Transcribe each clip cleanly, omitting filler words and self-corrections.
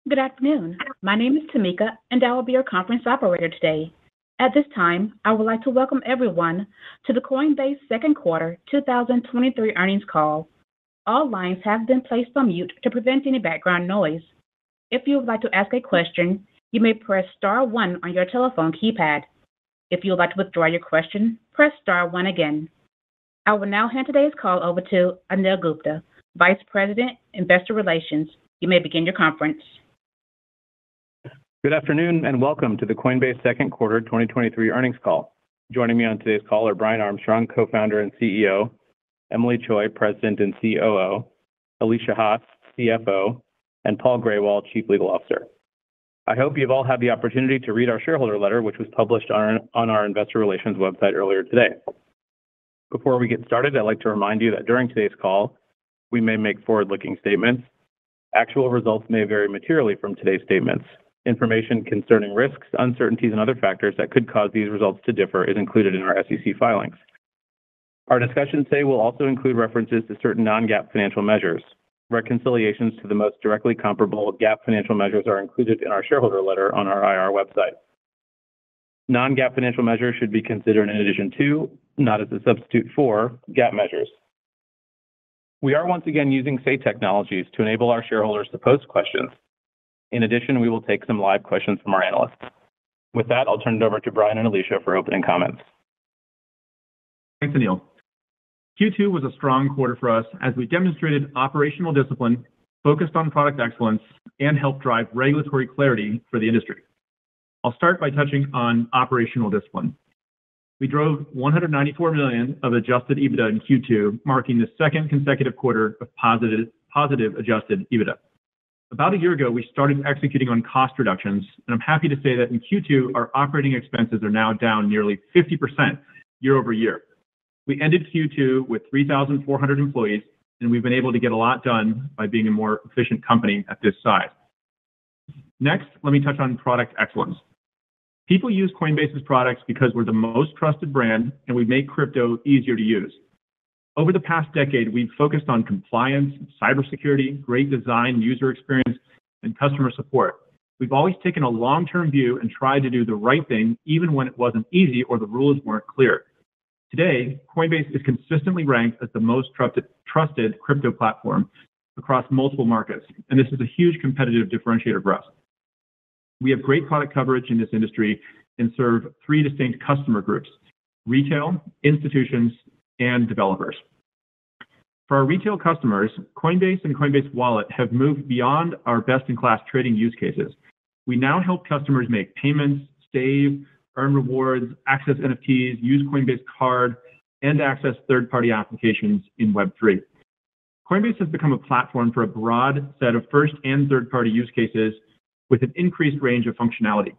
Good afternoon. My name is Tamika, and I will be your conference operator today. At this time, I would like to welcome everyone to the Coinbase second quarter 2023 earnings call. All lines have been placed on mute to prevent any background noise. If you would like to ask a question, you may press star 1 on your telephone keypad. If you would like to withdraw your question, press star 1 again. I will now hand today's call over to Anil Gupta, Vice President, Investor Relations. You may begin your conference. Good afternoon and welcome to the Coinbase second quarter 2023 earnings call. Joining me on today's call are Brian Armstrong, co-founder and CEO, Emily Choi, President and COO, Alicia Haas, CFO, and Paul Graywall, Chief Legal Officer. I hope you've all had the opportunity to read our shareholder letter, which was published on our investor relations website earlier today. Before we get started, I'd like to remind you that during today's call, we may make forward-looking statements. Actual results may vary materially from today's statements. Information concerning risks, uncertainties, and other factors that could cause these results to differ is included in our SEC filings. Our discussion today will also include references to certain non-GAAP financial measures. Reconciliations to the most directly comparable GAAP financial measures are included in our shareholder letter on our IR website. Non-GAAP financial measures should be considered in addition to, not as a substitute for, GAAP measures. We are once again using Say Technologies to enable our shareholders to post questions. In addition, we will take some live questions from our analysts. With that, I'll turn it over to Brian and Alicia for opening comments. Thanks, Anil. Q2 was a strong quarter for us as we demonstrated operational discipline, focused on product excellence, and helped drive regulatory clarity for the industry. I'll start by touching on operational discipline. We drove $194 million of adjusted EBITDA in Q2, marking the second consecutive quarter of positive adjusted EBITDA. About a year ago, we started executing on cost reductions, and I'm happy to say that in Q2, our operating expenses are now down nearly 50% year over year. We ended Q2 with 3,400 employees, and we've been able to get a lot done by being a more efficient company at this size. Next, let me touch on product excellence. People use Coinbase's products because we're the most trusted brand, and we make crypto easier to use. Over the past decade, we've focused on compliance, cybersecurity, great design, user experience, and customer support. We've always taken a long-term view and tried to do the right thing even when it wasn't easy or the rules weren't clear. Today, Coinbase is consistently ranked as the most trusted crypto platform across multiple markets, and this is a huge competitive differentiator for us. We have great product coverage in this industry and serve 3 distinct customer groups: retail, institutions, and developers. For our retail customers, Coinbase and Coinbase Wallet have moved beyond our best-in-class trading use cases. We now help customers make payments, save, earn rewards, access NFTs, use Coinbase Card, and access third-party applications in Web3. Coinbase has become a platform for a broad set of first and third-party use cases with an increased range of functionality.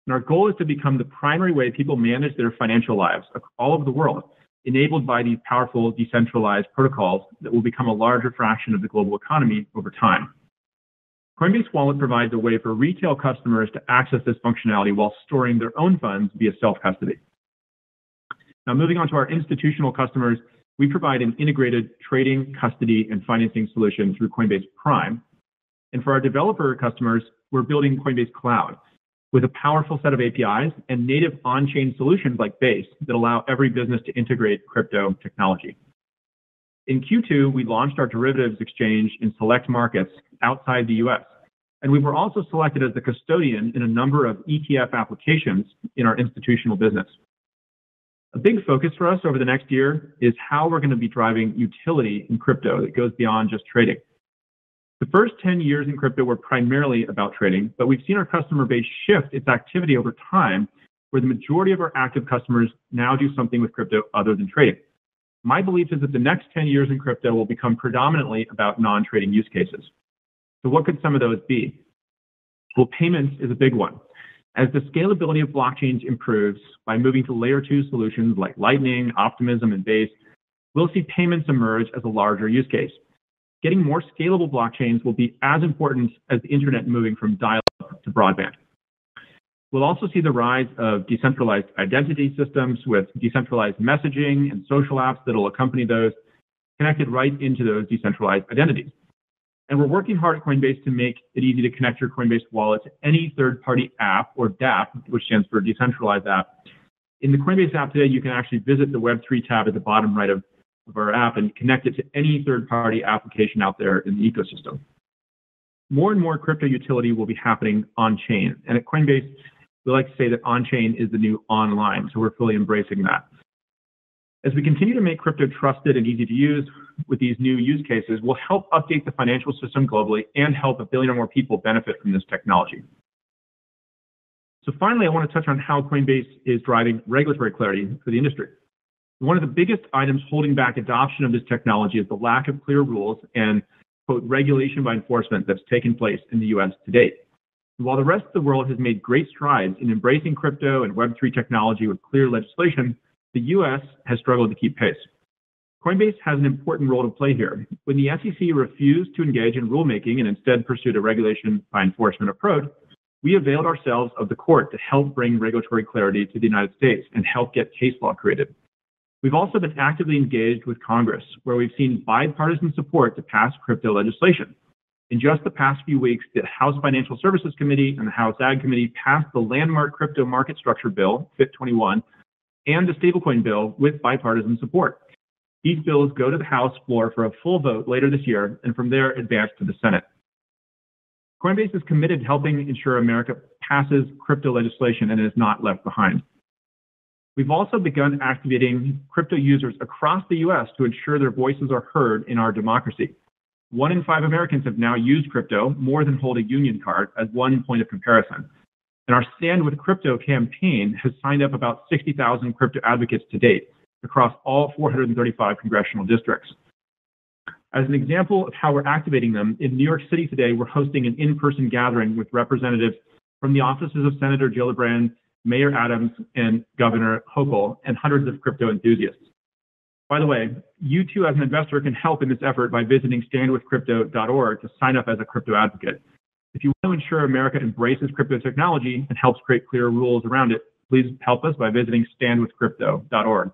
And our goal is to become the primary way people manage their financial lives all over the world, enabled by these powerful decentralized protocols that will become a larger fraction of the global economy over time. Coinbase Wallet provides a way for retail customers to access this functionality while storing their own funds via self-custody. Now, moving on to our institutional customers, we provide an integrated trading, custody, and financing solution through Coinbase Prime. And for our developer customers, we're building Coinbase Cloud with a powerful set of APIs and native on-chain solutions like Base that allow every business to integrate crypto technology. In Q2, we launched our derivatives exchange in select markets outside the US, and we were also selected as the custodian in a number of ETF applications in our institutional business. A big focus for us over the next year is how we're going to be driving utility in crypto that goes beyond just trading. The first 10 years in crypto were primarily about trading, but we've seen our customer base shift its activity over time, where the majority of our active customers now do something with crypto other than trading. My belief is that the next 10 years in crypto will become predominantly about non-trading use cases. So what could some of those be? Well, payments is a big one. As the scalability of blockchains improves by moving to layer 2 solutions like Lightning, Optimism, and Base, we'll see payments emerge as a larger use case. Getting more scalable blockchains will be as important as the internet moving from dial-up to broadband. We'll also see the rise of decentralized identity systems with decentralized messaging and social apps that will accompany those, connected right into those decentralized identities. And we're working hard at Coinbase to make it easy to connect your Coinbase wallet to any third-party app, or dApp, which stands for decentralized app. In the Coinbase app today, you can actually visit the Web3 tab at the bottom right of our app and connect it to any third-party application out there in the ecosystem. More and more crypto utility will be happening on-chain. And at Coinbase, we like to say that on-chain is the new online, so we're fully embracing that. As we continue to make crypto trusted and easy to use with these new use cases, we'll help update the financial system globally and help 1 billion or more people benefit from this technology. So finally, I want to touch on how Coinbase is driving regulatory clarity for the industry. One of the biggest items holding back adoption of this technology is the lack of clear rules and, quote, regulation by enforcement that's taken place in the US to date. While the rest of the world has made great strides in embracing crypto and Web3 technology with clear legislation, the US has struggled to keep pace. Coinbase has an important role to play here. When the SEC refused to engage in rulemaking and instead pursued a regulation by enforcement approach, we availed ourselves of the court to help bring regulatory clarity to the United States and help get case law created. We've also been actively engaged with Congress, where we've seen bipartisan support to pass crypto legislation. In just the past few weeks, the House Financial Services Committee and the House Ag Committee passed the landmark crypto market structure bill, FIT21, and the stablecoin bill with bipartisan support. These bills go to the House floor for a full vote later this year, and from there advance to the Senate. Coinbase is committed to helping ensure America passes crypto legislation and is not left behind. We've also begun activating crypto users across the US to ensure their voices are heard in our democracy. 1 in 5 Americans have now used crypto more than hold a union card as one point of comparison. And our Stand with Crypto campaign has signed up about 60,000 crypto advocates to date across all 435 congressional districts. As an example of how we're activating them, in New York City today, we're hosting an in-person gathering with representatives from the offices of Senator Gillibrand, Mayor Adams, and Governor Hochul, and hundreds of crypto enthusiasts. By the way, you too as an investor can help in this effort by visiting standwithcrypto.org to sign up as a crypto advocate. If you want to ensure America embraces crypto technology and helps create clear rules around it, please help us by visiting standwithcrypto.org.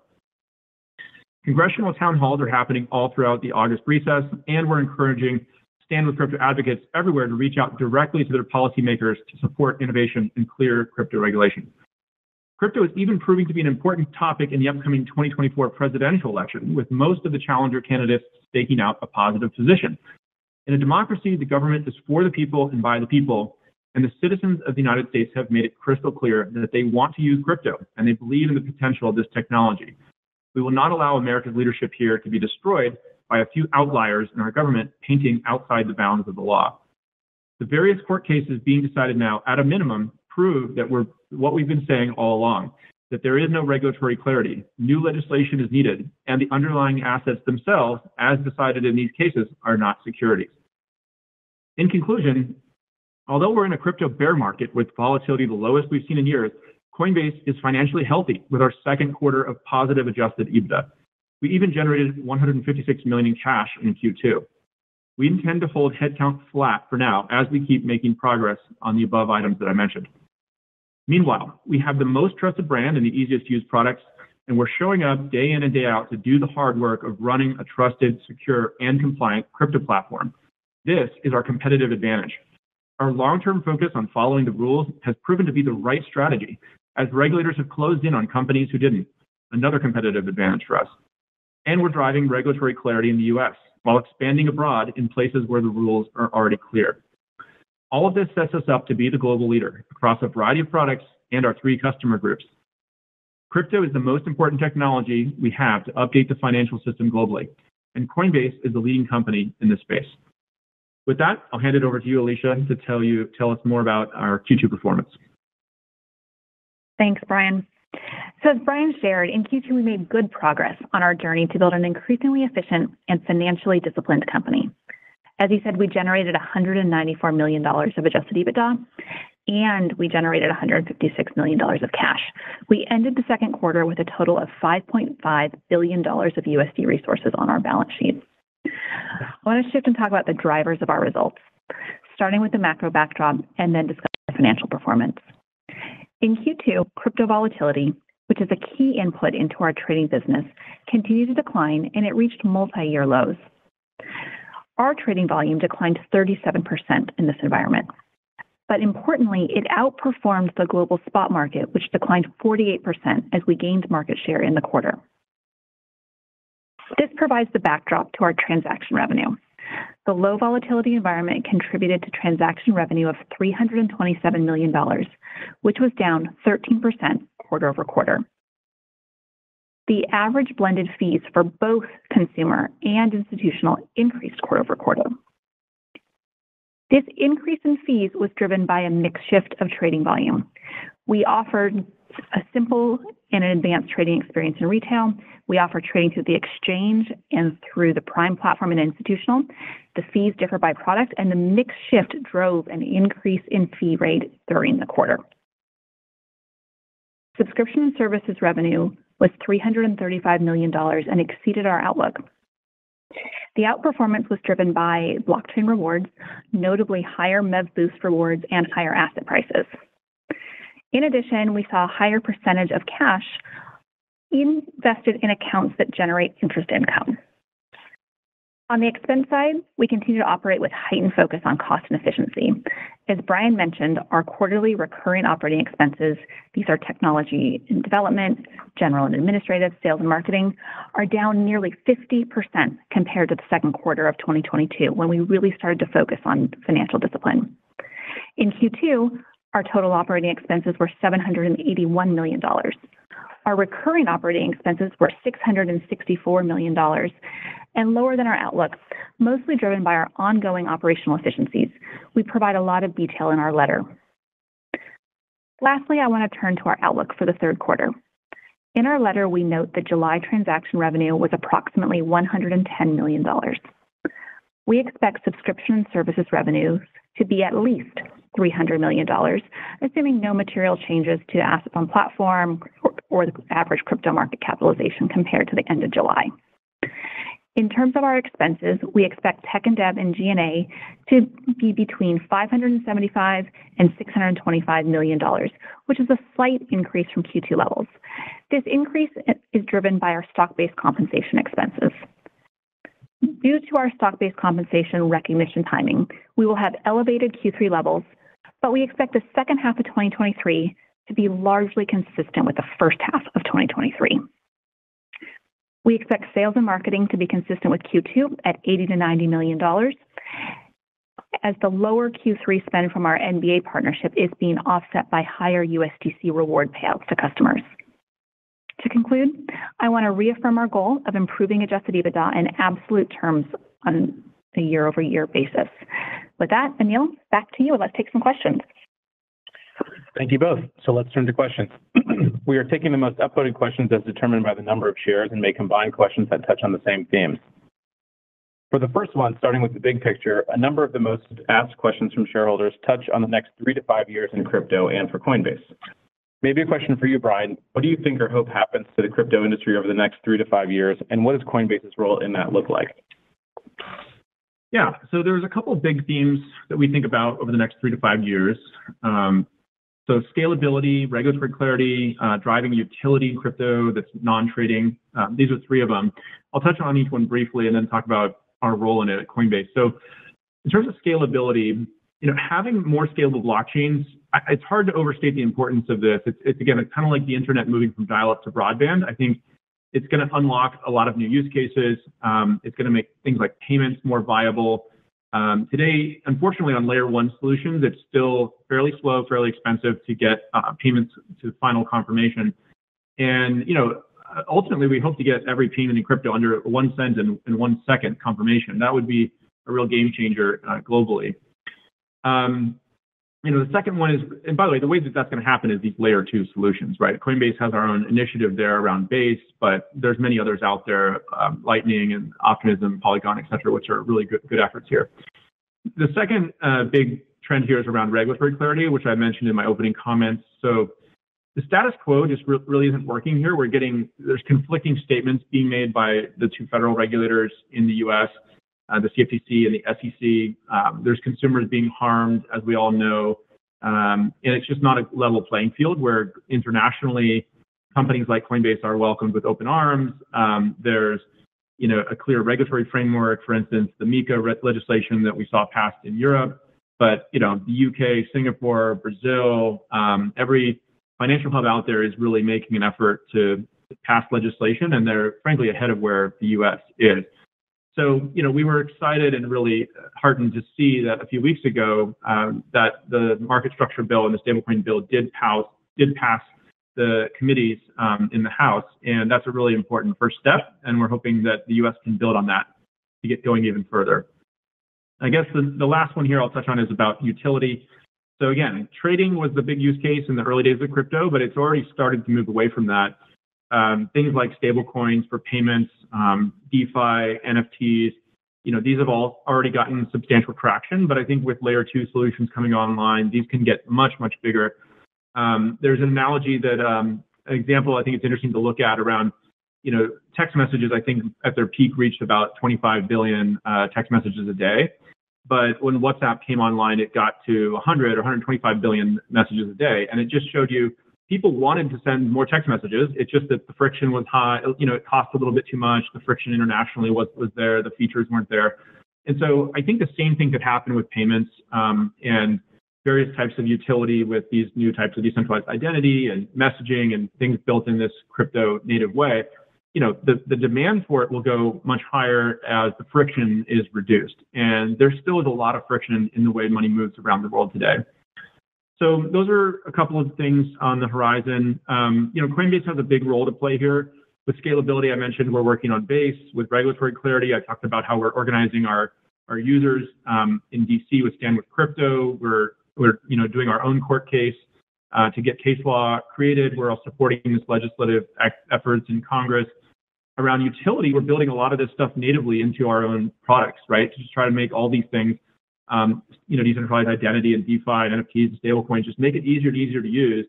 Congressional town halls are happening all throughout the August recess, and we're encouraging Stand with Crypto advocates everywhere to reach out directly to their policymakers to support innovation and clear crypto regulation. Crypto is even proving to be an important topic in the upcoming 2024 presidential election, with most of the challenger candidates staking out a positive position. In a democracy, the government is for the people and by the people, and the citizens of the United States have made it crystal clear that they want to use crypto, and they believe in the potential of this technology. We will not allow America's leadership here to be destroyed by a few outliers in our government painting outside the bounds of the law. The various court cases being decided now, at a minimum, prove that what we've been saying all along, that there is no regulatory clarity, new legislation is needed, and the underlying assets themselves, as decided in these cases, are not securities. In conclusion, although we're in a crypto bear market with volatility the lowest we've seen in years, Coinbase is financially healthy with our second quarter of positive adjusted EBITDA. We even generated $156 million in cash in Q2. We intend to hold headcount flat for now as we keep making progress on the above items that I mentioned. Meanwhile, we have the most trusted brand and the easiest to use products, and we're showing up day in and day out to do the hard work of running a trusted, secure, and compliant crypto platform. This is our competitive advantage. Our long-term focus on following the rules has proven to be the right strategy, as regulators have closed in on companies who didn't, another competitive advantage for us. And we're driving regulatory clarity in the US, while expanding abroad in places where the rules are already clear. All of this sets us up to be the global leader across a variety of products and our 3 customer groups. Crypto is the most important technology we have to update the financial system globally, and Coinbase is the leading company in this space. With that, I'll hand it over to you, Alicia, to tell us more about our Q2 performance. Thanks, Brian. So as Brian shared, in Q2 we made good progress on our journey to build an increasingly efficient and financially disciplined company. As he said, we generated $194 million of adjusted EBITDA, and we generated $156 million of cash. We ended the second quarter with a total of $5.5 billion of USD resources on our balance sheet. I want to shift and talk about the drivers of our results, starting with the macro backdrop and then discuss our financial performance. In Q2, crypto volatility, which is a key input into our trading business, continued to decline and it reached multi-year lows. Our trading volume declined 37% in this environment. But importantly, it outperformed the global spot market, which declined 48% as we gained market share in the quarter. This provides the backdrop to our transaction revenue. The low volatility environment contributed to transaction revenue of $327 million, which was down 13% quarter over quarter. The average blended fees for both consumer and institutional increased quarter over quarter. This increase in fees was driven by a mix shift of trading volume. We offered a simple and an advanced trading experience in retail. We offer trading through the exchange and through the Prime platform in institutional. The fees differ by product, and the mix shift drove an increase in fee rate during the quarter. Subscription and services revenue was $335 million and exceeded our outlook. The outperformance was driven by blockchain rewards, notably higher MEV Boost rewards and higher asset prices. In addition, we saw a higher percentage of cash invested in accounts that generate interest income. On the expense side, we continue to operate with heightened focus on cost and efficiency. As Brian mentioned, our quarterly recurring operating expenses, these are technology and development, general and administrative, sales and marketing, are down nearly 50% compared to the second quarter of 2022, when we really started to focus on financial discipline. In Q2, our total operating expenses were $781 million. Our recurring operating expenses were $664 million and lower than our outlook, mostly driven by our ongoing operational efficiencies. We provide a lot of detail in our letter. Lastly, I want to turn to our outlook for the third quarter. In our letter, we note that July transaction revenue was approximately $110 million. We expect subscription and services revenues to be at least $300 million, assuming no material changes to assets on platform or the average crypto market capitalization compared to the end of July. In terms of our expenses, we expect tech and dev and G&A to be between $575 and $625 million, which is a slight increase from Q2 levels. This increase is driven by our stock-based compensation expenses. Due to our stock-based compensation recognition timing, we will have elevated Q3 levels, but we expect the second half of 2023 to be largely consistent with the first half of 2023. We expect sales and marketing to be consistent with Q2 at $80 to $90 million, as the lower Q3 spend from our NBA partnership is being offset by higher USDC reward payouts to customers. To conclude, I want to reaffirm our goal of improving adjusted EBITDA in absolute terms on a year-over-year basis. With that, Anil, back to you, and let's take some questions. Thank you both. So let's turn to questions. We are taking the most upvoted questions as determined by the number of shares and may combine questions that touch on the same themes. For the first one, starting with the big picture, a number of the most asked questions from shareholders touch on the next 3 to 5 years in crypto and for Coinbase. Maybe a question for you, Brian. What do you think or hope happens to the crypto industry over the next 3 to 5 years, and what does Coinbase's role in that look like? Yeah, so there's a couple of big themes that we think about over the next 3 to 5 years. So scalability, regulatory clarity, driving utility in crypto that's non-trading. These are 3 of them. I'll touch on each one briefly and then talk about our role in it at Coinbase. So in terms of scalability, having more scalable blockchains, it's hard to overstate the importance of this. It's again, it's kind of like the internet moving from dial-up to broadband. I think it's going to unlock a lot of new use cases. It's going to make things like payments more viable. Today, unfortunately, on layer 1 solutions, it's still fairly slow, fairly expensive to get payments to final confirmation. And, ultimately, we hope to get every payment in crypto under 1 cent and 1 second confirmation. That would be a real game changer globally. The second one is, and by the way, the way that that's going to happen is these layer 2 solutions, right? Coinbase has our own initiative there around Base, but there's many others out there, Lightning and Optimism, Polygon, et cetera, which are really good efforts here. The second big trend here is around regulatory clarity, which I mentioned in my opening comments. So the status quo just really isn't working here. There's conflicting statements being made by the 2 federal regulators in the US, the CFTC and the SEC. There's consumers being harmed, as we all know. And it's just not a level playing field where internationally companies like Coinbase are welcomed with open arms. There's a clear regulatory framework. For instance, the MiCA legislation that we saw passed in Europe, but the UK, Singapore, Brazil, every financial hub out there is really making an effort to pass legislation, and they're frankly ahead of where the US is. So, we were excited and really heartened to see that a few weeks ago that the market structure bill and the stablecoin bill did pass the committees in the House, and that's a really important first step, and we're hoping that the U.S. can build on that to get going even further. I guess the last one here I'll touch on is about utility. So again, trading was the big use case in the early days of crypto, but it's already started to move away from that. Things like stablecoins for payments, DeFi, NFTs, these have all already gotten substantial traction, but I think with layer 2 solutions coming online, these can get much, much bigger. There's an analogy that, an example I think it's interesting to look at around, text messages, I think at their peak reached about 25 billion text messages a day. But when WhatsApp came online, it got to 100 or 125 billion messages a day. And it just showed you people wanted to send more text messages. It's just that the friction was high. It cost a little bit too much. The friction internationally was there. The features weren't there. And so I think the same thing could happen with payments and various types of utility with these new types of decentralized identity and messaging and things built in this crypto native way. The demand for it will go much higher as the friction is reduced. And there still is a lot of friction in the way money moves around the world today. So those are a couple of things on the horizon. Coinbase has a big role to play here. With scalability, I mentioned we're working on Base. With regulatory clarity, I talked about how we're organizing our users in DC with Stand With Crypto. We're doing our own court case to get case law created. We're all supporting this legislative efforts in Congress. Around utility, we're building a lot of this stuff natively into our own products, right? To just try to make all these things, decentralized identity and DeFi and NFTs and stablecoins, just make it easier and easier to use,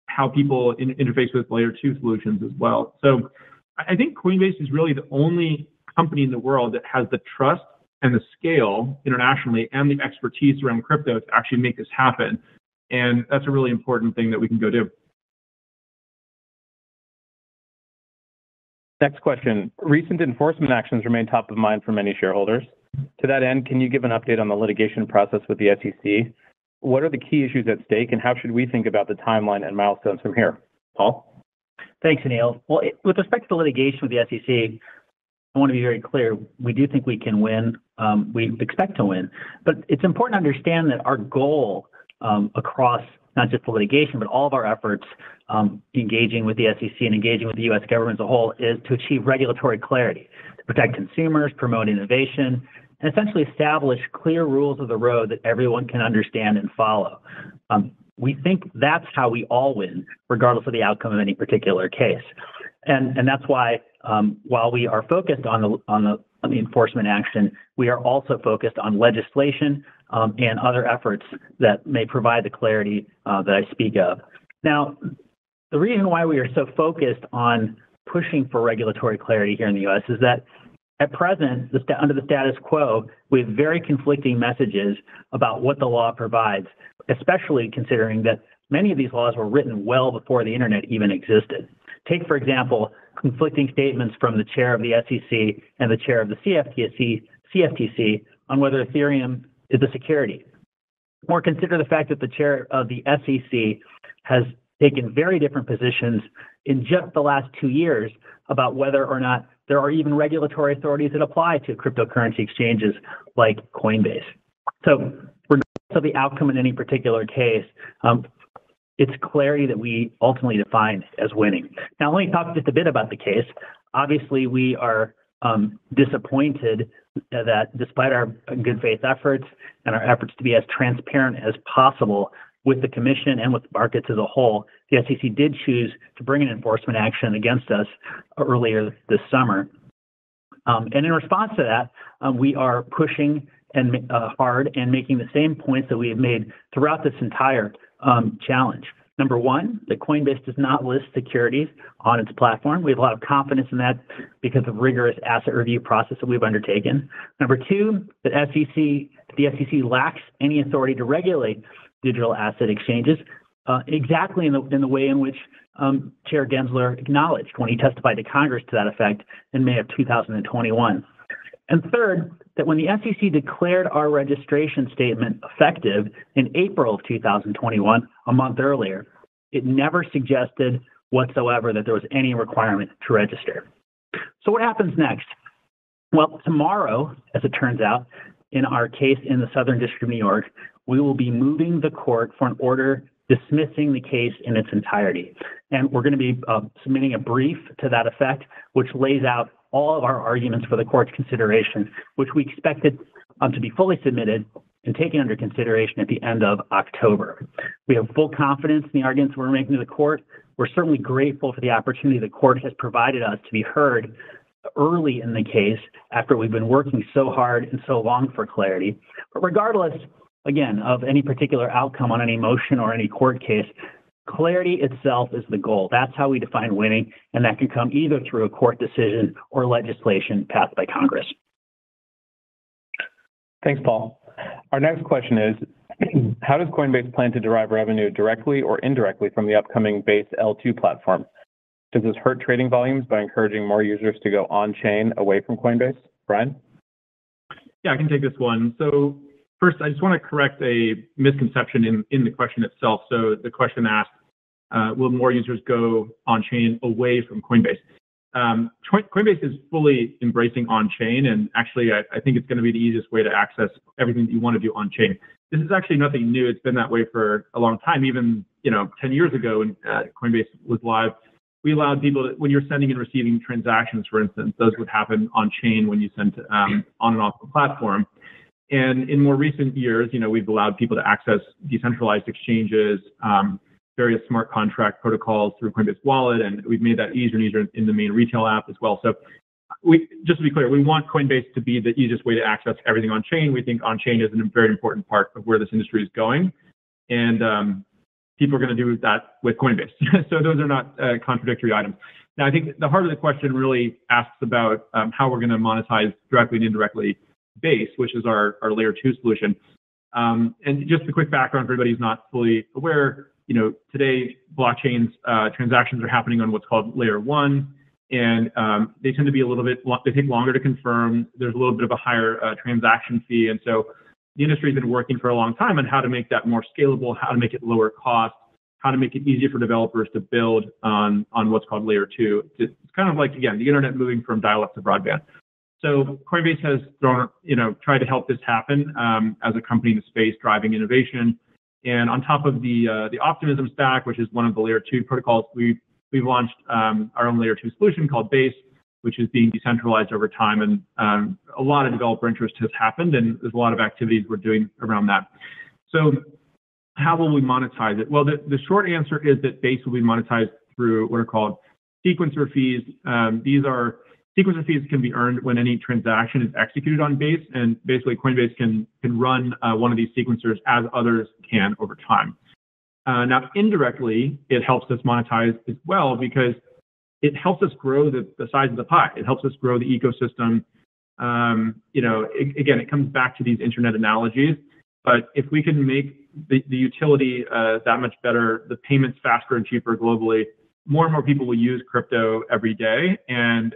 how people interface with layer 2 solutions as well. So I think Coinbase is really the only company in the world that has the trust and the scale internationally and the expertise around crypto to actually make this happen. And that's a really important thing that we can go do. Next question. Recent enforcement actions remain top of mind for many shareholders. To that end, can you give an update on the litigation process with the SEC? What are the key issues at stake, and how should we think about the timeline and milestones from here? Paul? Thanks, Anil. Well, with respect to the litigation with the SEC, I want to be very clear. We do think we can win. We expect to win. But it's important to understand that our goal across not just the litigation, but all of our efforts engaging with the SEC and engaging with the U.S. government as a whole is to achieve regulatory clarity, to protect consumers, promote innovation, and essentially establish clear rules of the road that everyone can understand and follow. We think that's how we all win, regardless of the outcome of any particular case. And that's why, while we are focused on the enforcement action, we are also focused on legislation and other efforts that may provide the clarity that I speak of. Now, the reason why we are so focused on pushing for regulatory clarity here in the U.S. is that at present, under the status quo, we have very conflicting messages about what the law provides, especially considering that many of these laws were written well before the internet even existed. Take, for example, conflicting statements from the chair of the SEC and the chair of the CFTC on whether Ethereum is a security. Or consider the fact that the chair of the SEC has taken very different positions in just the last 2 years about whether or not there are even regulatory authorities that apply to cryptocurrency exchanges like Coinbase. So regardless of the outcome in any particular case, it's clarity that we ultimately define as winning. Now, let me talk just a bit about the case. Obviously, we are disappointed that despite our good faith efforts and our efforts to be as transparent as possible with the commission and with markets as a whole, the SEC did choose to bring an enforcement action against us earlier this summer. And in response to that, we are pushing and hard and making the same points that we have made throughout this entire challenge. Number one, that Coinbase does not list securities on its platform. We have a lot of confidence in that because of rigorous asset review process that we've undertaken. Number two, that the SEC lacks any authority to regulate digital asset exchanges exactly in the way in which Chair Gensler acknowledged when he testified to Congress to that effect in May of 2021. And third, that when the SEC declared our registration statement effective in April of 2021, a month earlier, it never suggested whatsoever that there was any requirement to register. So what happens next? Well, tomorrow, as it turns out, in our case in the Southern District of New York, we will be moving the court for an order dismissing the case in its entirety. And we're going to be submitting a brief to that effect, which lays out all of our arguments for the court's consideration, which we expected to be fully submitted and taken under consideration at the end of October. We have full confidence in the arguments we're making to the court. We're certainly grateful for the opportunity the court has provided us to be heard early in the case after we've been working so hard and so long for clarity. But regardless, again, of any particular outcome on any motion or any court case, clarity itself is the goal. That's how we define winning, and that can come either through a court decision or legislation passed by Congress. Thanks, Paul. Our next question is, how does Coinbase plan to derive revenue directly or indirectly from the upcoming Base L2 platform? Does this hurt trading volumes by encouraging more users to go on-chain away from Coinbase? Brian? Yeah, I can take this one. So first, I just want to correct a misconception in the question itself. So the question asked, will more users go on-chain away from Coinbase? Coinbase is fully embracing on-chain, and actually, I think it's going to be the easiest way to access everything that you want to do on-chain. This is actually nothing new. It's been that way for a long time. Even 10 years ago, when Coinbase was live, we allowed people to, when you're sending and receiving transactions, for instance, those would happen on-chain when you sent on and off the platform. And in more recent years, we've allowed people to access decentralized exchanges, various smart contract protocols through Coinbase Wallet, and we've made that easier and easier in the main retail app as well. So just to be clear, we want Coinbase to be the easiest way to access everything on-chain. We think on-chain is a very important part of where this industry is going, and people are going to do that with Coinbase. So those are not contradictory items. Now, I think the heart of the question really asks about how we're going to monetize directly and indirectly Base, which is our layer 2 solution. And just a quick background for everybody who's not fully aware, today blockchains transactions are happening on what's called layer 1, and they tend to be they take longer to confirm. There's a little bit of a higher transaction fee, and so the industry has been working for a long time on how to make that more scalable, how to make it lower cost, how to make it easier for developers to build on what's called layer 2. It's kind of like, again, the internet moving from dial-up to broadband. So Coinbase has tried to help this happen as a company in the space, driving innovation. And on top of the Optimism stack, which is one of the layer 2 protocols, we've launched our own layer 2 solution called Base, which is being decentralized over time. And a lot of developer interest has happened, and there's a lot of activities we're doing around that. So how will we monetize it? Well, the short answer is that Base will be monetized through what are called sequencer fees. Sequencer fees can be earned when any transaction is executed on Base, and basically Coinbase can run one of these sequencers as others can over time. Now, indirectly, it helps us monetize as well because it helps us grow the size of the pie. It helps us grow the ecosystem. Again, it comes back to these internet analogies, but if we can make the utility that much better, the payments faster and cheaper globally, more and more people will use crypto every day, and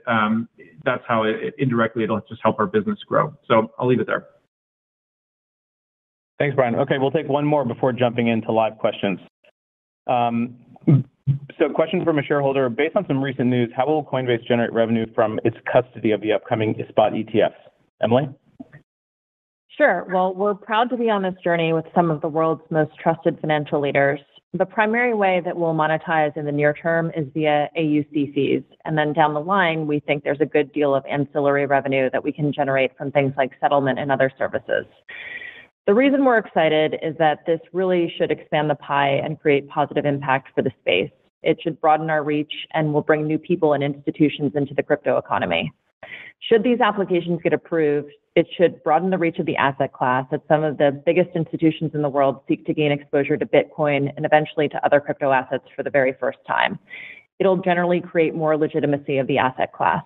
that's how indirectly it'll just help our business grow. So I'll leave it there. Thanks, Brian. Okay, we'll take one more before jumping into live questions. So question from a shareholder, based on some recent news, how will Coinbase generate revenue from its custody of the upcoming spot ETFs? Emily? Sure. Well, we're proud to be on this journey with some of the world's most trusted financial leaders. The primary way that we'll monetize in the near term is via AUC fees. And then down the line, we think there's a good deal of ancillary revenue that we can generate from things like settlement and other services. The reason we're excited is that this really should expand the pie and create positive impact for the space. It should broaden our reach and will bring new people and institutions into the crypto economy. Should these applications get approved, it should broaden the reach of the asset class as some of the biggest institutions in the world seek to gain exposure to Bitcoin and eventually to other crypto assets for the very first time. It'll generally create more legitimacy of the asset class.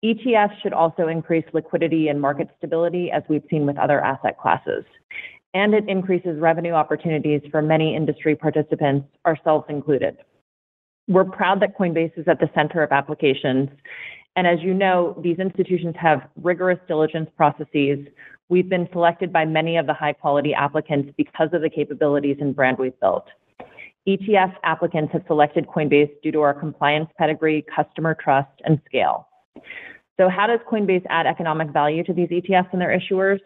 ETFs should also increase liquidity and market stability, as we've seen with other asset classes. and it increases revenue opportunities for many industry participants, ourselves included. We're proud that Coinbase is at the center of applications. And as you know, these institutions have rigorous diligence processes. We've been selected by many of the high-quality applicants because of the capabilities and brand we've built. ETF applicants have selected Coinbase due to our compliance pedigree, customer trust, and scale. So how does Coinbase add economic value to these ETFs and their issuers?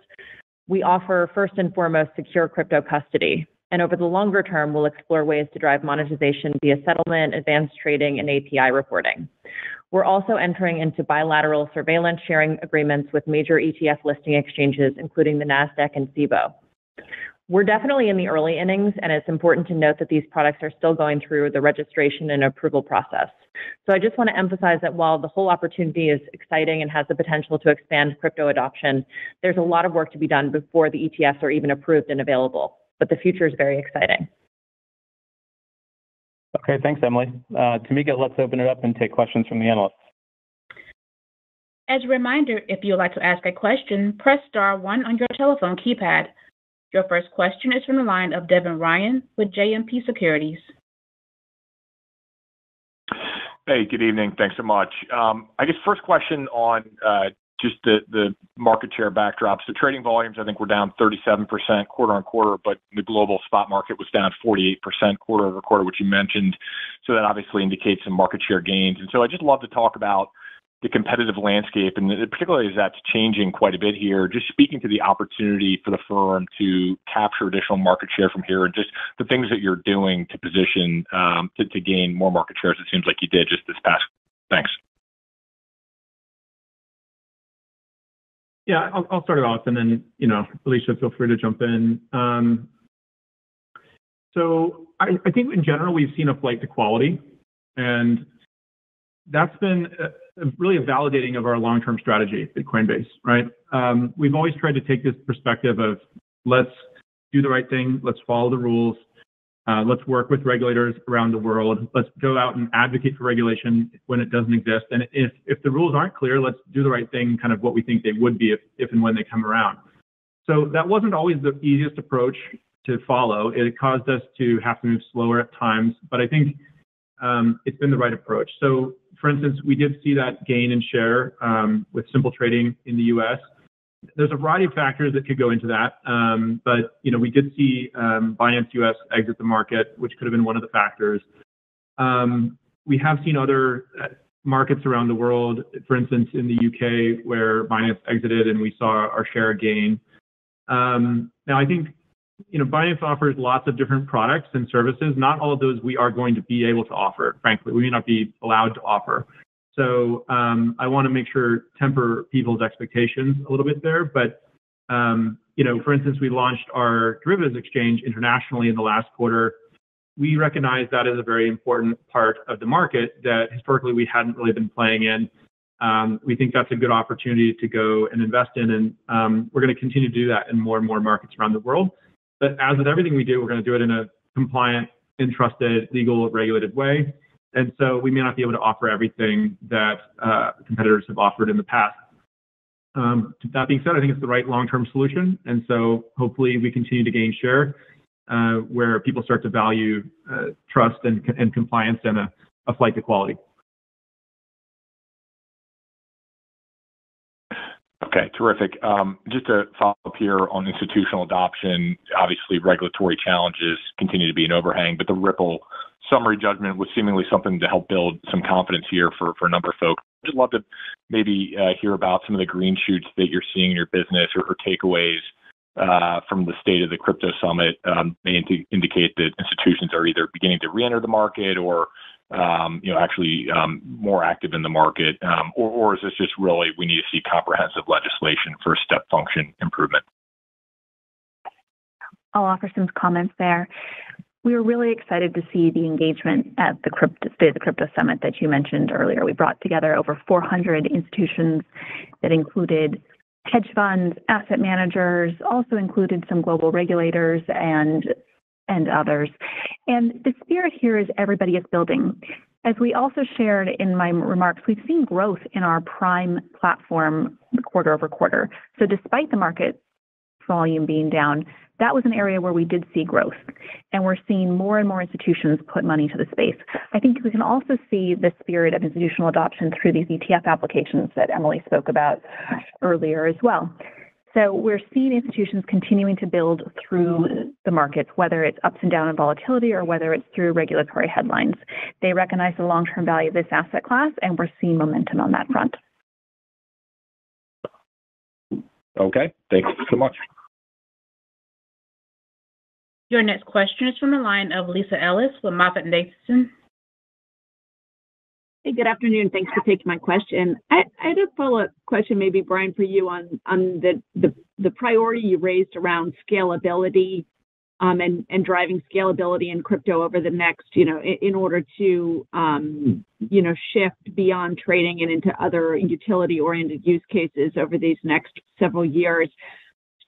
We offer, first and foremost, secure crypto custody. And over the longer term, we'll explore ways to drive monetization via settlement, advanced trading, and API reporting. We're also entering into bilateral surveillance sharing agreements with major ETF listing exchanges, including the NASDAQ and CBOE. We're definitely in the early innings, and it's important to note that these products are still going through the registration and approval process. So I just want to emphasize that while the whole opportunity is exciting and has the potential to expand crypto adoption, there's a lot of work to be done before the ETFs are even approved and available. But the future is very exciting. Okay, thanks, Emily. Tamika, let's open it up and take questions from the analysts. As a reminder, if you would like to ask a question, press star 1 on your telephone keypad. Your first question is from the line of Devin Ryan with JMP Securities. Hey, good evening. Thanks so much. I guess first question on just the market share backdrop. So trading volumes, I think, were down 37% quarter on quarter, but the global spot market was down 48% quarter over quarter, which you mentioned. So that obviously indicates some market share gains. And so I just love to talk about the competitive landscape, and particularly as that's changing quite a bit here, just speaking to the opportunity for the firm to capture additional market share from here and just the things that you're doing to position to gain more market shares. It seems like you did just this past. Thanks. Yeah, I'll start it off, and then, Alicia, feel free to jump in. So I think in general, we've seen a flight to quality, and that's been really a validating of our long-term strategy at Coinbase, right? We've always tried to take this perspective of let's do the right thing, let's follow the rules, let's work with regulators around the world, let's go out and advocate for regulation when it doesn't exist, and if the rules aren't clear, let's do the right thing, kind of what we think they would be if and when they come around. So that wasn't always the easiest approach to follow. It caused us to have to move slower at times, but I think it's been the right approach. So, for instance, we did see that gain in share with simple trading in the U.S. There's a variety of factors that could go into that, but we did see Binance US exit the market, which could have been one of the factors. We have seen other markets around the world, for instance, in the UK, where Binance exited and we saw our share gain. Now, I think Binance offers lots of different products and services. Not all of those we are going to be able to offer, frankly. We may not be allowed to offer. So I want to make sure temper people's expectations a little bit there. But, for instance, we launched our derivatives exchange internationally in the last quarter. We recognize that is a very important part of the market that historically we hadn't really been playing in. We think that's a good opportunity to go and invest in, and we're going to continue to do that in more and more markets around the world. But as with everything we do, we're going to do it in a compliant, entrusted, legal, regulated way. And so we may not be able to offer everything that competitors have offered in the past. That being said, I think it's the right long-term solution. And so hopefully we continue to gain share where people start to value trust and compliance and a flight to quality. Okay, terrific. Just to follow up here on institutional adoption, obviously regulatory challenges continue to be an overhang, but the Ripple summary judgment was seemingly something to help build some confidence here for a number of folks. I'd just love to maybe hear about some of the green shoots that you're seeing in your business or takeaways from the State of the Crypto Summit may indicate that institutions are either beginning to re-enter the market or actually more active in the market, or is this just really we need to see comprehensive legislation for a step function improvement? I'll offer some comments there. We were really excited to see the engagement at the State of the Crypto Summit that you mentioned earlier. We brought together over 400 institutions that included hedge funds, asset managers, also included some global regulators and others. And the spirit here is everybody is building. As we also shared in my remarks, we've seen growth in our Prime platform quarter over quarter. So despite the market volume being down, that was an area where we did see growth, and we're seeing more and more institutions put money into the space. I think we can also see the spirit of institutional adoption through these ETF applications that Emily spoke about earlier as well. So we're seeing institutions continuing to build through the markets, whether it's ups and downs in volatility or whether it's through regulatory headlines. They recognize the long-term value of this asset class, and we're seeing momentum on that front. Okay, thanks so much. Your next question is from the line of Lisa Ellis with MoffettNathanson. Hey, good afternoon. Thanks for taking my question. I had a follow-up question, maybe Brian, for you on the priority you raised around scalability and driving scalability in crypto over the next, in order to, shift beyond trading and into other utility-oriented use cases over these next several years.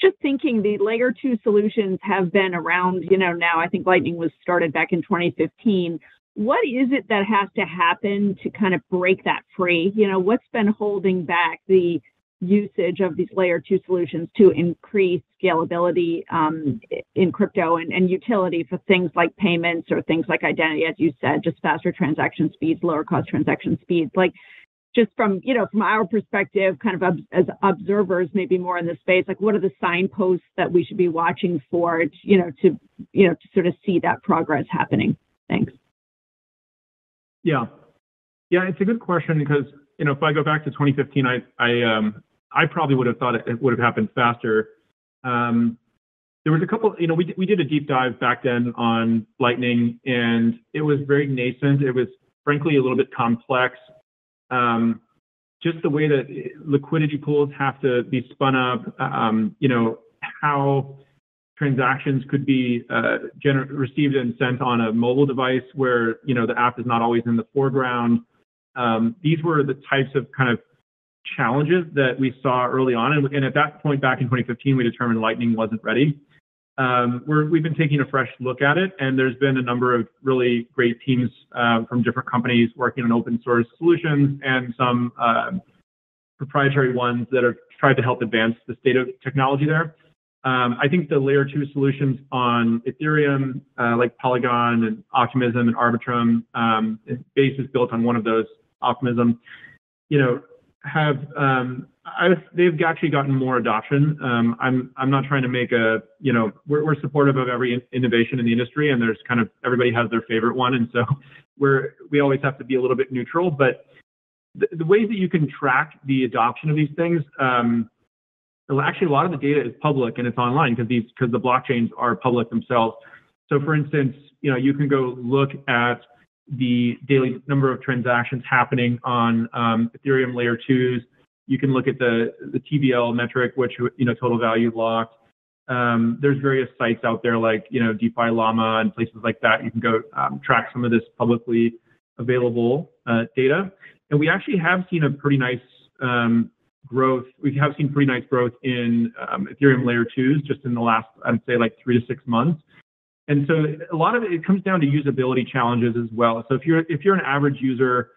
Just thinking the layer 2 solutions have been around, now I think Lightning was started back in 2015. What is it that has to happen to kind of break that free? What's been holding back the usage of these layer 2 solutions to increase scalability in crypto and utility for things like payments or things like identity, as you said, just faster transaction speeds, lower cost transaction speeds? Like, just from our perspective, kind of as observers, maybe more in the space, like what are the signposts that we should be watching for, to sort of see that progress happening? Thanks. Yeah, it's a good question because, if I go back to 2015, I probably would have thought it would have happened faster. There was a couple, we did a deep dive back then on Lightning, and it was very nascent. It was frankly a little bit complex. Just the way that liquidity pools have to be spun up, how transactions could be received and sent on a mobile device where, the app is not always in the foreground. These were the types of kind of challenges that we saw early on. And at that point back in 2015, we determined Lightning wasn't ready. We've been taking a fresh look at it, and there's been a number of really great teams from different companies working on open source solutions and some proprietary ones that have tried to help advance the state of technology there. I think the layer 2 solutions on Ethereum, like Polygon and Optimism and Arbitrum, Base is built on one of those, Optimism, they've actually gotten more adoption. I'm not trying to make we're supportive of every innovation in the industry, and there's kind of, everybody has their favorite one. And so we always have to be a little bit neutral, but the ways that you can track the adoption of these things, actually, a lot of the data is public and it's online because the blockchains are public themselves. So, for instance, you can go look at the daily number of transactions happening on Ethereum layer 2s. You can look at the TVL metric, which total value locked. There's various sites out there like DeFi Llama and places like that. You can go track some of this publicly available data. And we actually have seen a pretty nice growth. We have seen pretty nice growth in Ethereum layer 2s just in the last, I'd say, like 3 to 6 months. And so a lot of it comes down to usability challenges as well. So if you're an average user,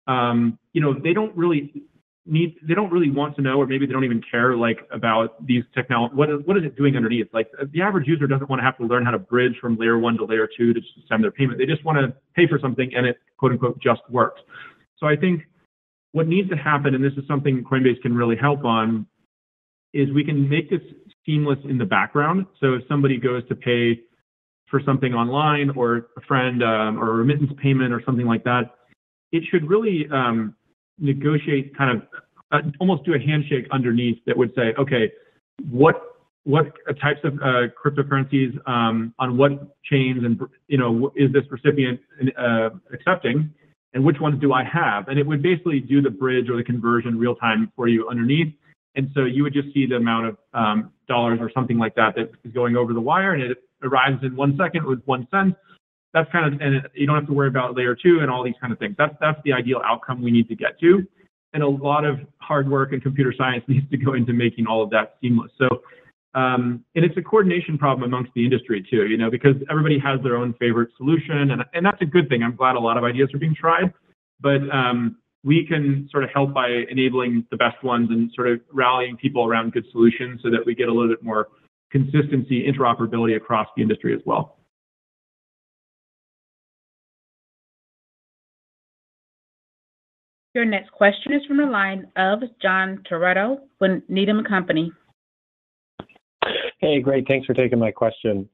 they don't really want to know, or maybe they don't even care about these technology. What is it doing underneath? Like, the average user doesn't want to have to learn how to bridge from layer 1 to layer 2 to just send their payment. They just want to pay for something and it, quote unquote, just works. So I think what needs to happen, and this is something Coinbase can really help on, is we can make this seamless in the background. So if somebody goes to pay for something online, or a friend, or a remittance payment or something like that, it should really negotiate, kind of almost do a handshake underneath that would say, okay, what types of cryptocurrencies on what chains, and is this recipient accepting, and which ones do I have? And it would basically do the bridge or the conversion real time for you underneath. And so you would just see the amount of dollars or something like that is going over the wire, and it arrives in 1 second with 1 cent. That's kind of, and you don't have to worry about layer 2 and all these kind of things. That's the ideal outcome we need to get to. And a lot of hard work and computer science needs to go into making all of that seamless. So, and it's a coordination problem amongst the industry too, because everybody has their own favorite solution, and that's a good thing. I'm glad a lot of ideas are being tried, but we can sort of help by enabling the best ones and sort of rallying people around good solutions so that we get a little bit more consistency, interoperability across the industry as well. Your next question is from the line of John Toretto with Needham & Company. Hey, great. Thanks for taking my question.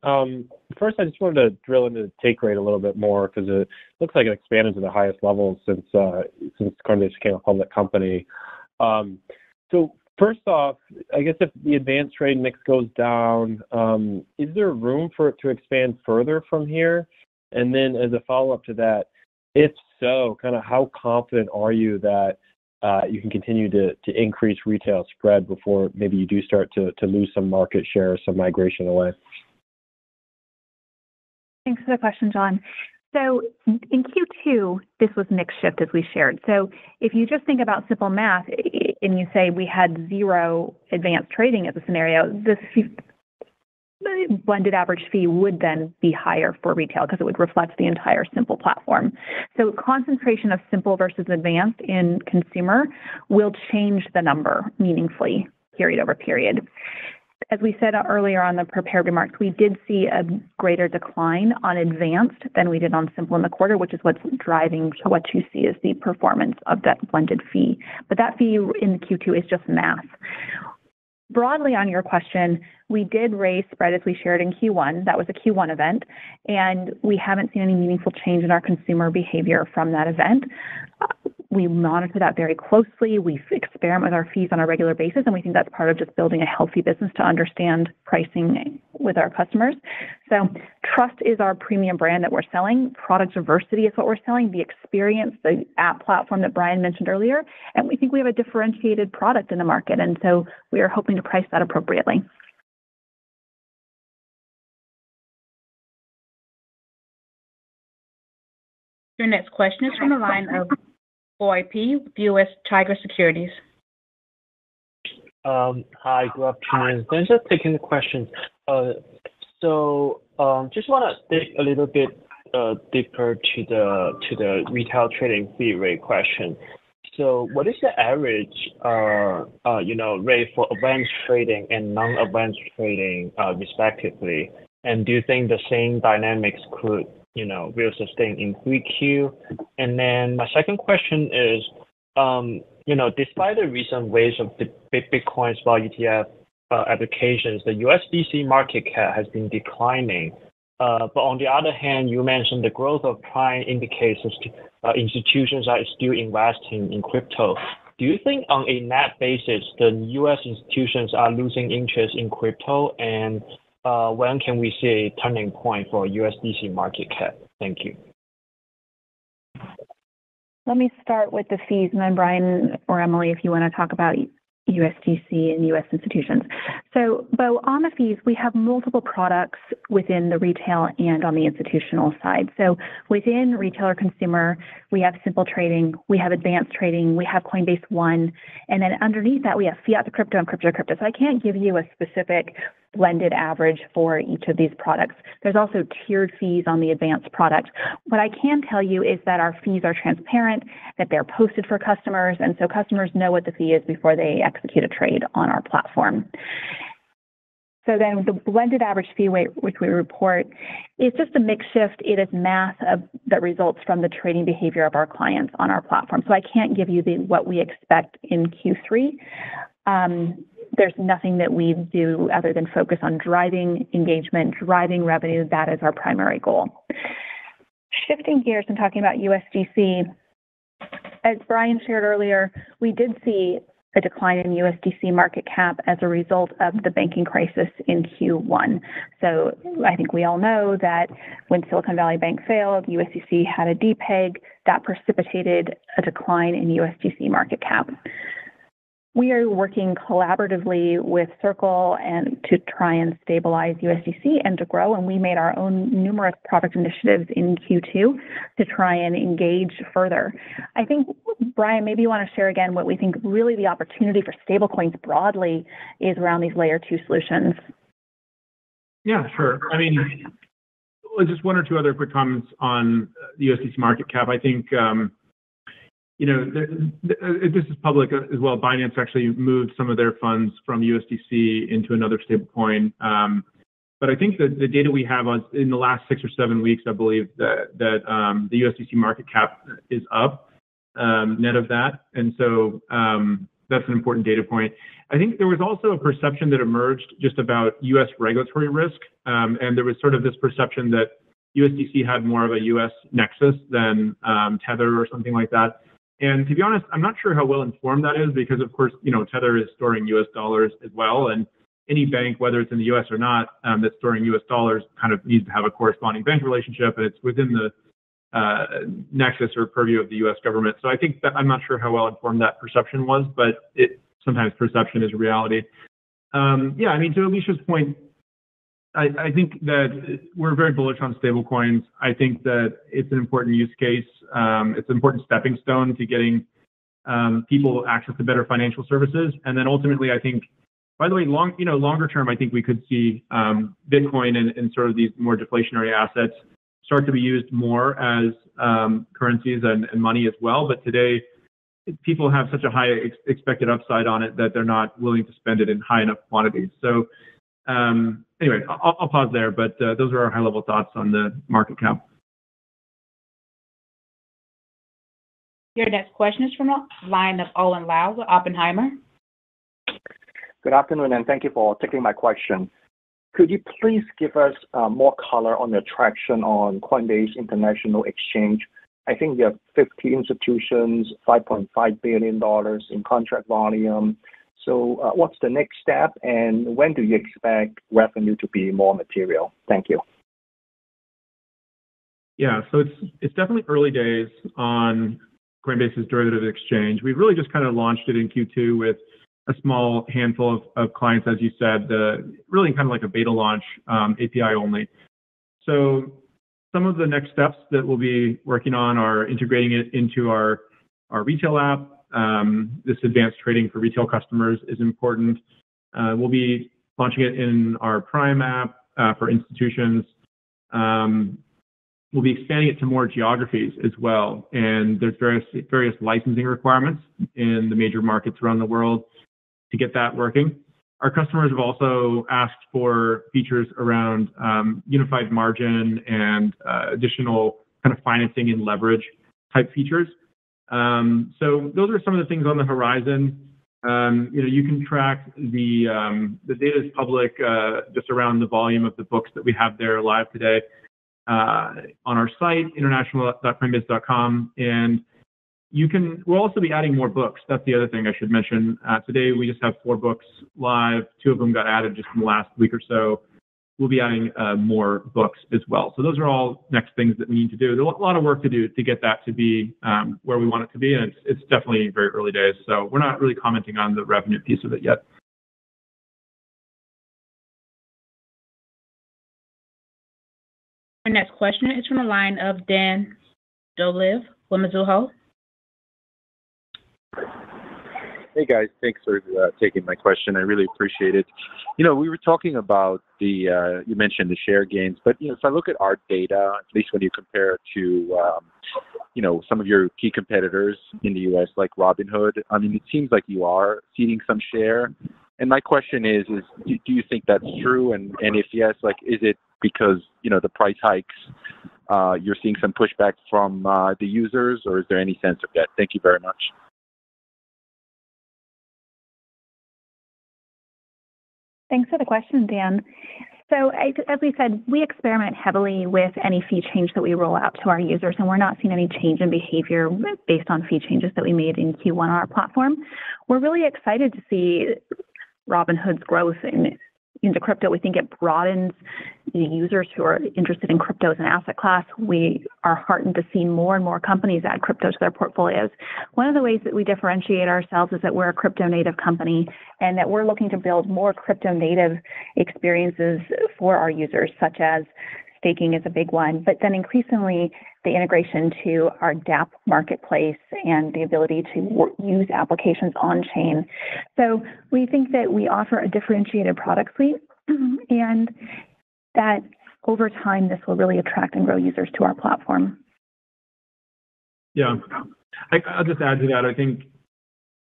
First, I just wanted to drill into the take rate a little bit more because it looks like it expanded to the highest levels since Coinbase became a public company. So first off, I guess if the advanced trade mix goes down, is there room for it to expand further from here? And then as a follow-up to that, if so, kind of how confident are you that you can continue to increase retail spread before maybe you do start to lose some market share, some migration away? Thanks for the question, John. So in Q2, this was mix shift as we shared. So if you just think about simple math and you say we had zero advanced trading as a scenario, the blended average fee would then be higher for retail because it would reflect the entire Simple platform. So concentration of Simple versus advanced in consumer will change the number meaningfully period over period. As we said earlier on the prepared remarks, we did see a greater decline on advanced than we did on Simple in the quarter, which is what's driving what you see as the performance of that blended fee. But that fee in Q2 is just math. Broadly on your question, we did raise spread as we shared in Q1. That was a Q1 event, and we haven't seen any meaningful change in our consumer behavior from that event. We monitor that very closely. We experiment with our fees on a regular basis, and we think that's part of just building a healthy business to understand pricing with our customers. So trust is our premium brand that we're selling. Product diversity is what we're selling, the experience, the app platform that Brian mentioned earlier, and we think we have a differentiated product in the market, and so we are hoping to price that appropriately. Your next question is from the line of Boy P. with U.S. Tiger Securities. Hi, good afternoon. Thanks for taking the question. Just want to dig a little bit deeper to the retail trading fee rate question. So, what is the average, rate for advanced trading and non-advanced trading, respectively? And do you think the same dynamics could will sustain in 3Q? And then my second question is, despite the recent waves of the Bitcoin spot ETF applications, the USDC market cap has been declining. But on the other hand, you mentioned the growth of Prime indicates institutions are still investing in crypto. Do you think on a net basis, the U.S. institutions are losing interest in crypto? And when can we see a turning point for USDC market cap? Thank you. Let me start with the fees, and then Brian or Emily, if you want to talk about USDC and U.S. institutions. So, Bo, on the fees, we have multiple products within the retail and on the institutional side. So within retail or consumer, we have Simple trading, we have advanced trading, we have Coinbase One, and then underneath that, we have fiat to crypto and crypto to crypto. So I can't give you a specific blended average for each of these products. There's also tiered fees on the advanced product. What I can tell you is that our fees are transparent, that they're posted for customers, and so customers know what the fee is before they execute a trade on our platform. So then the blended average fee rate, which we report, is just a mix shift. It is math that results from the trading behavior of our clients on our platform. So I can't give you what we expect in Q3. There's nothing that we do other than focus on driving engagement, driving revenue. That is our primary goal. Shifting gears and talking about USDC, as Brian shared earlier, we did see a decline in USDC market cap as a result of the banking crisis in Q1. So I think we all know that when Silicon Valley Bank failed, USDC had a depeg that precipitated a decline in USDC market cap. We are working collaboratively with Circle and to try and stabilize USDC and to grow, and we made our own numerous product initiatives in Q2 to try and engage further. I think, Brian, maybe you want to share again what we think really the opportunity for stablecoins broadly is around these layer 2 solutions. Yeah, sure. I mean, just one or two other quick comments on the USDC market cap. I think this is public as well. Binance actually moved some of their funds from USDC into another stablecoin. But I think that the data we have in the last 6 or 7 weeks, I believe that the USDC market cap is up net of that. And so that's an important data point. I think there was also a perception that emerged just about U.S. regulatory risk. And there was sort of this perception that USDC had more of a U.S. nexus than Tether or something like that. And to be honest, I'm not sure how well informed that is because, of course, Tether is storing U.S. dollars as well. And any bank, whether it's in the U.S. or not, that's storing U.S. dollars kind of needs to have a corresponding bank relationship. And it's within the nexus or purview of the U.S. government. So I think that I'm not sure how well informed that perception was, but sometimes perception is reality. To Alicia's point, I think that we're very bullish on stablecoins. I think that it's an important use case. It's an important stepping stone to getting people access to better financial services. And then ultimately, I think, by the way, longer term, I think we could see Bitcoin and sort of these more deflationary assets start to be used more as currencies and money as well. But today, people have such a high expected upside on it that they're not willing to spend it in high enough quantities. So anyway, I'll pause there, but those are our high-level thoughts on the market cap. Your next question is from the line of Owen Lau with Oppenheimer. Good afternoon, and thank you for taking my question. Could you please give us more color on the traction on Coinbase International Exchange? I think you have 50 institutions, $5.5 billion in contract volume. So what's the next step, and when do you expect revenue to be more material? Thank you. Yeah, so it's definitely early days on Coinbase's derivative exchange. We've really just kind of launched it in Q2 with a small handful of clients, as you said, really kind of like a beta launch, API only. So some of the next steps that we'll be working on are integrating it into our retail app. This advanced trading for retail customers is important. We'll be launching it in our Prime app for institutions. We'll be expanding it to more geographies as well. And there's various licensing requirements in the major markets around the world to get that working. Our customers have also asked for features around unified margin and additional kind of financing and leverage type features. So those are some of the things on the horizon. You can track the data is public just around the volume of the books that we have there live today on our site, international.coinbase.com. And we'll also be adding more books. That's the other thing I should mention. Today, we just have 4 books live. 2 of them got added just in the last week or so. We'll be adding more books as well. So those are all next things that we need to do. There's a lot of work to do to get that to be where we want it to be. And it's definitely very early days. So we're not really commenting on the revenue piece of it yet. Our next question is from the line of Dan Dolev with Mizuho. Hey guys, thanks for taking my question. I really appreciate it. We were talking about you mentioned the share gains, but if I look at our data, at least when you compare it to some of your key competitors in the U.S. like Robinhood, I mean, it seems like you are ceding some share. And my question is do you think that's true? And if yes, is it because the price hikes you're seeing some pushback from the users, or is there any sense of that? Thank you very much. Thanks for the question, Dan. So as we said, we experiment heavily with any fee change that we roll out to our users, and we're not seeing any change in behavior based on fee changes that we made in Q1 on our platform. We're really excited to see Robinhood's growth into crypto. We think it broadens the users who are interested in crypto as an asset class. We are heartened to see more and more companies add crypto to their portfolios. One of the ways that we differentiate ourselves is that we're a crypto native company and that we're looking to build more crypto native experiences for our users, such as staking is a big one, but then increasingly the integration to our dApp marketplace and the ability to use applications on chain. So we think that we offer a differentiated product suite and that over time this will really attract and grow users to our platform. Yeah. I'll just add to that. I think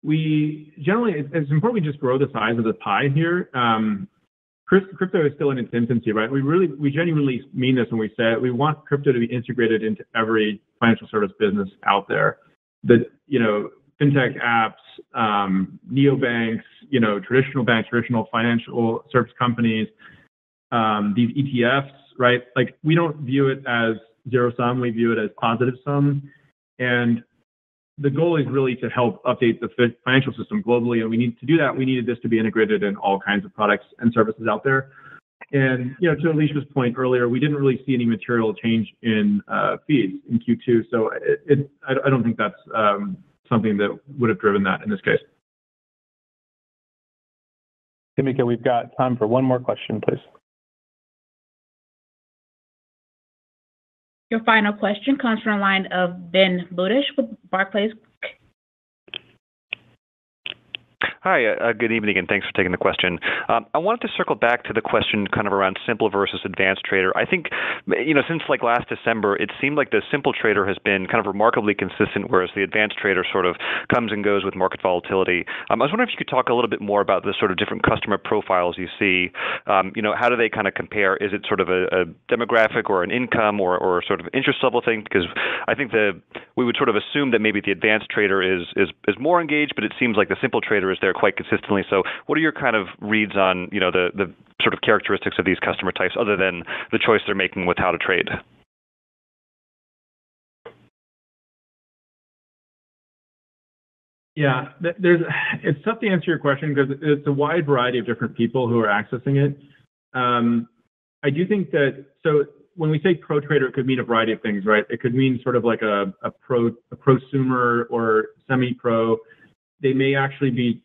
we generally, it's important we just grow the size of the pie here. Crypto is still in its infancy, right? We genuinely mean this when we say it. We want crypto to be integrated into every financial service business out there. Fintech apps, neobanks, traditional banks, traditional financial service companies, these ETFs, right? Like, we don't view it as zero sum, we view it as positive sum. And the goal is really to help update the financial system globally. And to do that, we needed this to be integrated in all kinds of products and services out there. And, to Alicia's point earlier, we didn't really see any material change in fees in Q2. So I don't think that's something that would have driven that in this case. Tamika, we've got time for one more question, please. Your final question comes from the line of Ben Budish with Barclays. Hi, good evening, and thanks for taking the question. I wanted to circle back to the question kind of around simple versus advanced trader. I think, since like last December, it seemed like the simple trader has been kind of remarkably consistent, whereas the advanced trader sort of comes and goes with market volatility. I was wondering if you could talk a little bit more about the sort of different customer profiles you see. How do they kind of compare? Is it sort of a demographic or an income or sort of interest level thing? Because I think we would sort of assume that maybe the advanced trader is more engaged, but it seems like the simple trader is there quite consistently. So what are your kind of reads on, the sort of characteristics of these customer types other than the choice they're making with how to trade? Yeah, it's tough to answer your question because it's a wide variety of different people who are accessing it. I do think that, so when we say pro trader, it could mean a variety of things, right? It could mean sort of like a prosumer or semi-pro. They may actually be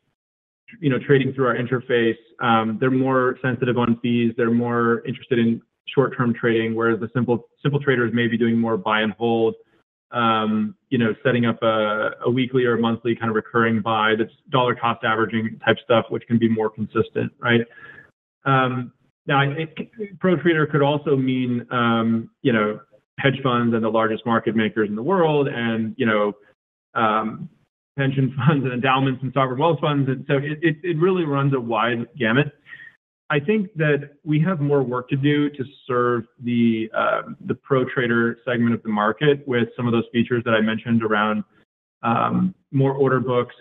trading through our interface. They're more sensitive on fees. They're more interested in short-term trading, whereas the simple traders may be doing more buy and hold, setting up a weekly or monthly kind of recurring buy that's dollar cost averaging type stuff, which can be more consistent, right? Now, I think pro trader could also mean, hedge funds and the largest market makers in the world, and pension funds and endowments and sovereign wealth funds. And so it really runs a wide gamut. I think that we have more work to do to serve the pro trader segment of the market with some of those features that I mentioned around more order books,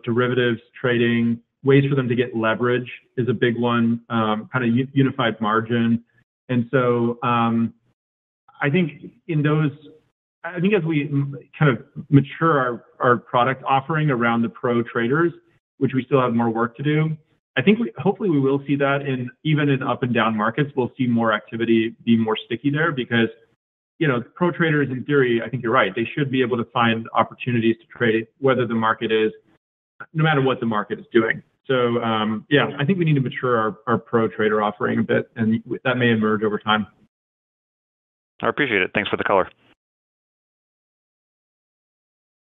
derivatives trading, ways for them to get leverage is a big one, kind of unified margin. And so I think as we kind of mature our product offering around the pro traders, which we still have more work to do, I think hopefully we will see that even in up and down markets, we'll see more activity be more sticky there because, pro traders in theory, I think you're right. They should be able to find opportunities to trade whether the market is, no matter what the market is doing. So I think we need to mature our pro trader offering a bit, and that may emerge over time. I appreciate it. Thanks for the color.